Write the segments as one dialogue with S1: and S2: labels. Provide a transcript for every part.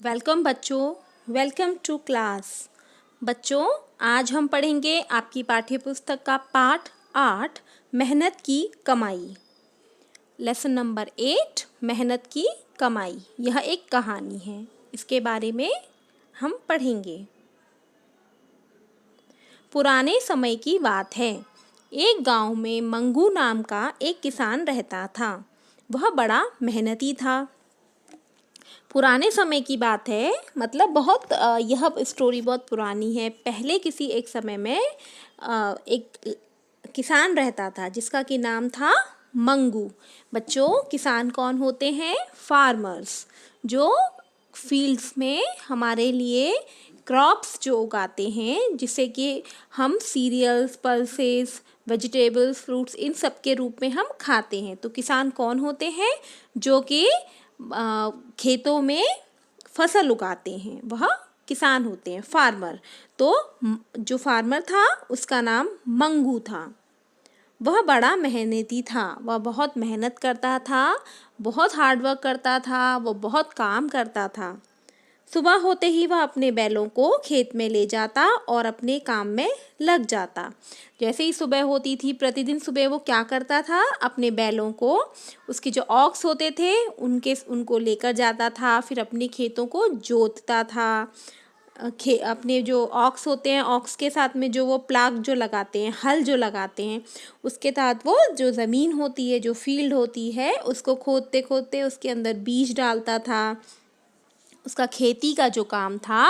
S1: Welcome बच्चों, welcome to class. बच्चों, आज हम पढ़ेंगे आपकी पाठ्य पुस्तक का पाठ 8 मेहनत की कमाई। लेसन नंबर 8 मेहनत की कमाई। यह एक कहानी है, इसके बारे में हम पढ़ेंगे। पुराने समय की बात है। एक गांव में मंगू नाम का एक किसान रहता था। वह बड़ा मेहनती था। पुराने समय की बात है, मतलब यह स्टोरी बहुत पुरानी है। पहले किसी एक समय में एक किसान रहता था जिसका कि नाम था मंगू। बच्चों, किसान कौन होते हैं? फार्मर्स, जो फील्ड्स में हमारे लिए क्रॉप्स जो उगाते हैं, जिससे कि हम सीरियल्स, पल्सेस, वेजिटेबल्स, फ्रूट्स इन सब के रूप में हम खाते हैं। तो किसान कौन होते हैं? जो कि खेतों में फसल उगाते हैं, वह किसान होते हैं, फार्मर। तो जो फार्मर था उसका नाम मंगू था। वह बड़ा मेहनती था। वह बहुत मेहनत करता था, बहुत हार्ड वर्क करता था, वो बहुत काम करता था। सुबह होते ही वह अपने बैलों को खेत में ले जाता और अपने काम में लग जाता। जैसे ही सुबह होती थी, प्रतिदिन सुबह वो क्या करता था? अपने बैलों को, उसके जो ऑक्स होते थे उनको लेकर जाता था। फिर अपने खेतों को जोतता था। अपने जो ऑक्स होते हैं, ऑक्स के साथ में जो वो प्लाग जो लगाते हैं, हल जो लगाते हैं, उसके तहत वो जो ज़मीन होती है, जो फील्ड होती है, उसको खोदते खोदते उसके अंदर बीज डालता था। उसका खेती का जो काम था,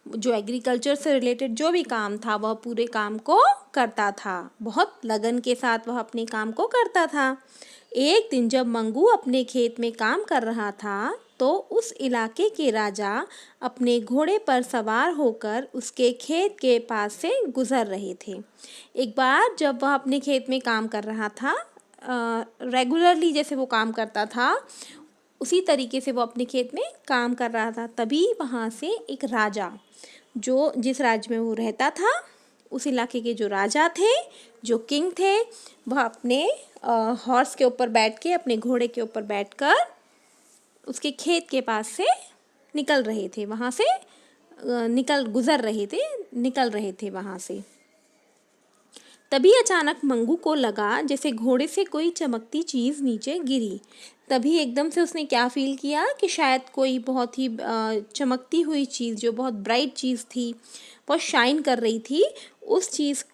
S1: जो एग्रीकल्चर से रिलेटेड जो भी काम था, वह पूरे काम को करता था। बहुत लगन के साथ वह अपने काम को करता था। एक दिन जब मंगू अपने खेत में काम कर रहा था, तो उस इलाके के राजा अपने घोड़े पर सवार होकर उसके खेत के पास से गुजर रहे थे। एक बार जब वह अपने खेत में काम कर रहा था, रेगुलरली जैसे वो काम करता था, उसी तरीके से वो अपने खेत में काम कर रहा था। तभी वहाँ से एक राजा, जो जिस राज्य में वो रहता था, उस इलाके के जो राजा थे, जो किंग थे, वह अपने हॉर्स के ऊपर बैठ के, अपने घोड़े के ऊपर बैठकर उसके खेत के पास से निकल रहे थे। वहाँ से निकल रहे थे वहाँ से। तभी अचानक मंगू को लगा जैसे घोड़े से कोई चमकती चीज़ नीचे गिरी। तभी एकदम से उसने क्या फील किया कि शायद कोई बहुत ही चमकती हुई चीज़, जो बहुत ब्राइट चीज़ थी, बहुत शाइन कर रही थी, उस चीज़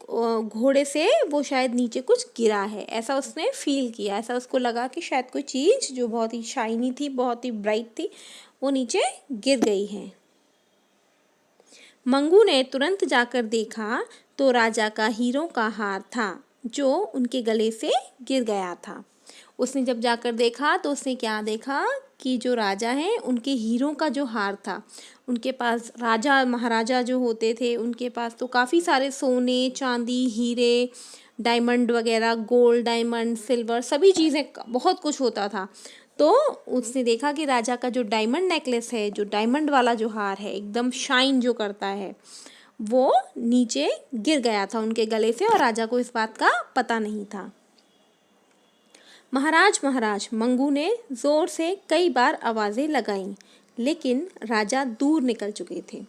S1: घोड़े से वो शायद नीचे कुछ गिरा है, ऐसा उसने फील किया। ऐसा उसको लगा कि शायद कोई चीज़ जो बहुत ही शाइनी थी, बहुत ही ब्राइट थी, वो नीचे गिर गई है। मंगू ने तुरंत जाकर देखा तो राजा का हीरों का हार था, जो उनके गले से गिर गया था। उसने जब जाकर देखा तो उसने क्या देखा कि जो राजा हैं, उनके हीरों का जो हार था, उनके पास राजा महाराजा जो होते थे, उनके पास तो काफ़ी सारे सोने, चांदी, हीरे, डायमंड वगैरह, गोल्ड, डायमंड, सिल्वर, सभी चीज़ें, बहुत कुछ होता था। तो उसने देखा कि राजा का जो डायमंड नेकलेस है, जो डायमंड वाला जो हार है, एकदम शाइन जो करता है, वो नीचे गिर गया था उनके गले से, और राजा को इस बात का पता नहीं था। महाराज महाराज, मंगू ने जोर से कई बार आवाज़ें लगाईं, लेकिन राजा दूर निकल चुके थे।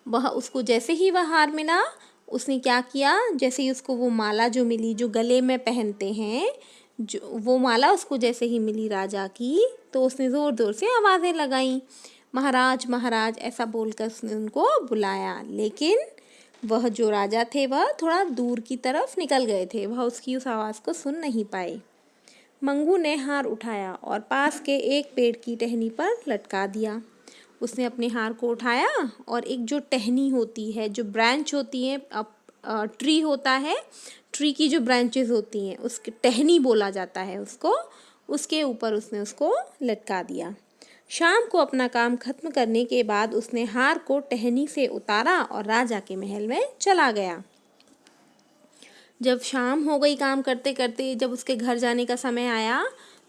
S1: उसको जैसे ही वह हार मिला, उसने क्या किया, जैसे ही उसको वो माला जो मिली, जो गले में पहनते हैं, जो वो माला उसको जैसे ही मिली राजा की, तो उसने ज़ोर ज़ोर से आवाज़ें लगाईं। महाराज महाराज ऐसा बोलकर उसने उनको बुलाया, लेकिन वह जो राजा थे वह थोड़ा दूर की तरफ निकल गए थे। वह उसकी उस आवाज़ को सुन नहीं पाए। मंगू ने हार उठाया और पास के एक पेड़ की टहनी पर लटका दिया। उसने अपने हार को उठाया और एक जो टहनी होती है, जो ब्रांच होती है, ट्री होता है, ट्री की जो ब्रांचेस होती हैं, उसकी टहनी बोला जाता है उसको, उसके ऊपर उसने उसको लटका दिया। शाम को अपना काम खत्म करने के बाद उसने हार को टहनी से उतारा और राजा के महल में चला गया। जब शाम हो गई काम करते करते, जब उसके घर जाने का समय आया,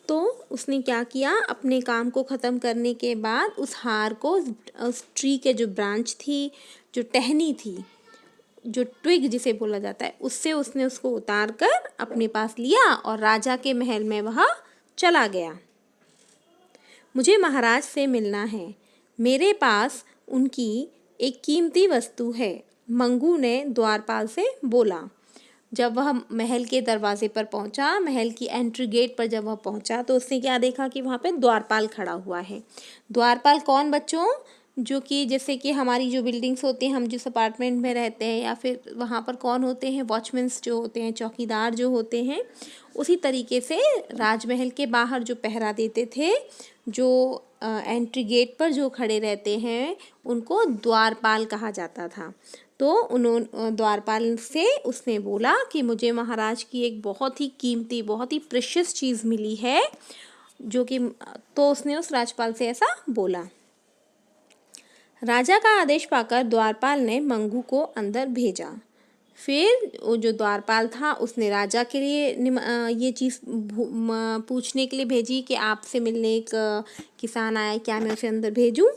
S1: तो उसने क्या किया, अपने काम को ख़त्म करने के बाद उस हार को, उस ट्री के जो ब्रांच थी, जो टहनी थी, जो ट्विग जिसे बोला जाता है, उससे उसने उसको उतार कर अपने पास लिया और राजा के महल में वह चला गया। मुझे महाराज से मिलना है। मेरे पास उनकी एक कीमती वस्तु है, मंगू ने द्वारपाल से बोला। जब वह महल के दरवाजे पर पहुंचा, महल की एंट्री गेट पर जब वह पहुंचा तो उसने क्या देखा कि वहाँ पे द्वारपाल खड़ा हुआ है। द्वारपाल कौन बच्चों? जो कि जैसे कि हमारी जो बिल्डिंग्स होती हैं, हम जिस अपार्टमेंट में रहते हैं, या फिर वहाँ पर कौन होते हैं, वॉचमैन्स जो होते हैं, चौकीदार जो होते हैं, उसी तरीके से राजमहल के बाहर जो पहरा देते थे, जो एंट्री गेट पर जो खड़े रहते हैं, उनको द्वारपाल कहा जाता था। तो द्वारपाल से उसने बोला कि मुझे महाराज की एक बहुत ही कीमती, बहुत ही प्रेशियस चीज़ मिली है, जो कि तो उसने उस राजपाल से ऐसा बोला। राजा का आदेश पाकर द्वारपाल ने मंगू को अंदर भेजा। फिर वो जो द्वारपाल था उसने राजा के लिए ये चीज़ पूछने के लिए भेजी कि आपसे मिलने एक किसान आया, क्या मैं उसे अंदर भेजूं?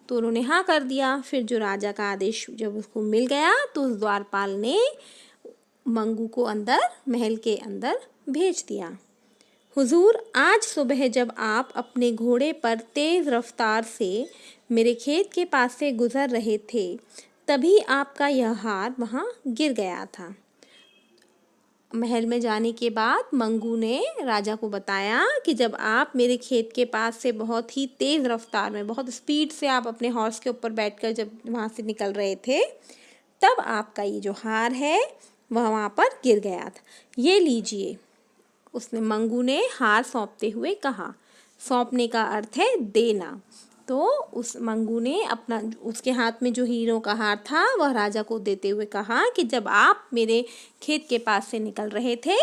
S1: तो उन्होंने हाँ कर दिया। फिर जो राजा का आदेश जब उसको मिल गया तो उस द्वारपाल ने मंगू को अंदर, महल के अंदर भेज दिया। हुजूर, आज सुबह जब आप अपने घोड़े पर तेज़ रफ्तार से मेरे खेत के पास से गुजर रहे थे, तभी आपका यह हार वहाँ गिर गया था। महल में जाने के बाद मंगू ने राजा को बताया कि जब आप मेरे खेत के पास से बहुत ही तेज़ रफ्तार में, बहुत स्पीड से आप अपने हॉर्स के ऊपर बैठकर जब वहाँ से निकल रहे थे, तब आपका ये जो हार है वह वहाँ पर गिर गया था। ये लीजिए, उसने मंगू ने हार सौंपते हुए कहा। सौंपने का अर्थ है देना। तो उस मंगू ने अपना, उसके हाथ में जो हीरों का हार था वह राजा को देते हुए कहा कि जब आप मेरे खेत के पास से निकल रहे थे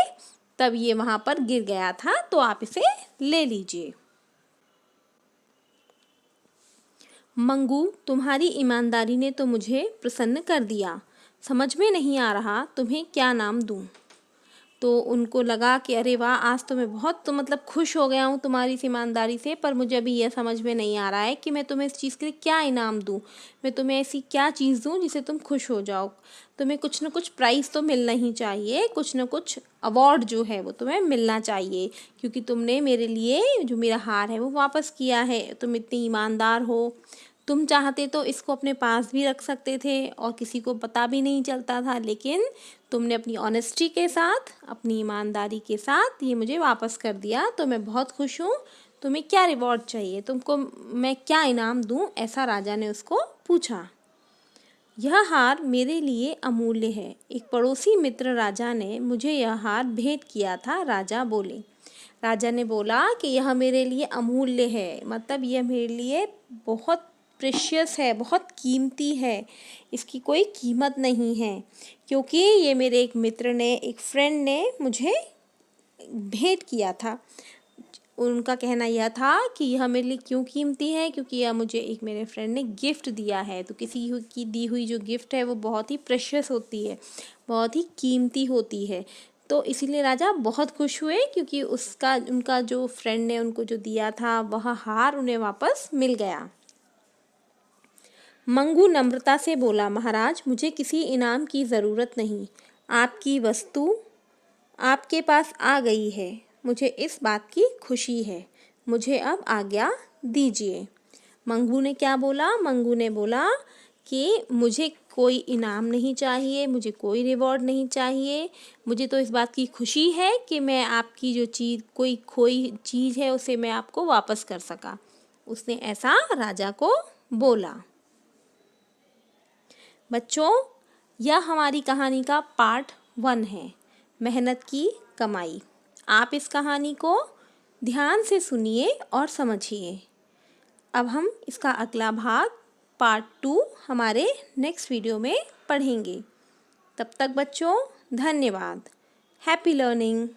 S1: तब ये वहाँ पर गिर गया था, तो आप इसे ले लीजिए। मंगू, तुम्हारी ईमानदारी ने तो मुझे प्रसन्न कर दिया। समझ में नहीं आ रहा तुम्हें क्या नाम दूँ। तो उनको लगा कि अरे वाह, आज तो मैं बहुत मतलब खुश हो गया हूँ तुम्हारी इस ईमानदारी से, पर मुझे अभी यह समझ में नहीं आ रहा है कि मैं तुम्हें इस चीज़ के लिए क्या इनाम दूँ। मैं तुम्हें ऐसी क्या चीज़ दूँ जिससे तुम खुश हो जाओ। तुम्हें कुछ न कुछ प्राइज़ तो मिलना ही चाहिए, कुछ न कुछ अवार्ड जो है वो तुम्हें मिलना चाहिए, क्योंकि तुमने मेरे लिए जो मेरा हार है वो वापस किया है। तुम इतनी ईमानदार हो। तुम चाहते तो इसको अपने पास भी रख सकते थे और किसी को पता भी नहीं चलता था, लेकिन तुमने अपनी ऑनेस्टी के साथ, अपनी ईमानदारी के साथ ये मुझे वापस कर दिया, तो मैं बहुत खुश हूँ। तुम्हें क्या रिवॉर्ड चाहिए, तुमको मैं क्या इनाम दूँ? ऐसा राजा ने उसको पूछा। यह हार मेरे लिए अमूल्य है। एक पड़ोसी मित्र राजा ने मुझे यह हार भेंट किया था, राजा बोले। राजा ने बोला कि यह मेरे लिए अमूल्य है, मतलब यह मेरे लिए बहुत प्रेशियस है, बहुत कीमती है, इसकी कोई कीमत नहीं है, क्योंकि ये मेरे एक मित्र ने, एक फ्रेंड ने मुझे भेंट किया था। उनका कहना यह था कि यह मेरे लिए क्यों कीमती है, क्योंकि यह मुझे एक मेरे फ्रेंड ने गिफ्ट दिया है। तो किसी की दी हुई जो गिफ्ट है वो बहुत ही प्रेशियस होती है, बहुत ही कीमती होती है। तो इसीलिए राजा बहुत खुश हुए, क्योंकि उनका जो फ्रेंड ने उनको जो दिया था वह हार उन्हें वापस मिल गया। मंगू नम्रता से बोला, महाराज, मुझे किसी इनाम की ज़रूरत नहीं। आपकी वस्तु आपके पास आ गई है, मुझे इस बात की खुशी है। मुझे अब आज्ञा दीजिए। मंगू ने क्या बोला? मंगू ने बोला कि मुझे कोई इनाम नहीं चाहिए, मुझे कोई रिवॉर्ड नहीं चाहिए। मुझे तो इस बात की खुशी है कि मैं आपकी जो चीज़, कोई खोई चीज़ है, उसे मैं आपको वापस कर सका। उसने ऐसा राजा को बोला। बच्चों, यह हमारी कहानी का पार्ट 1 है, मेहनत की कमाई। आप इस कहानी को ध्यान से सुनिए और समझिए। अब हम इसका अगला भाग पार्ट 2 हमारे नेक्स्ट वीडियो में पढ़ेंगे। तब तक बच्चों, धन्यवाद। Happy learning.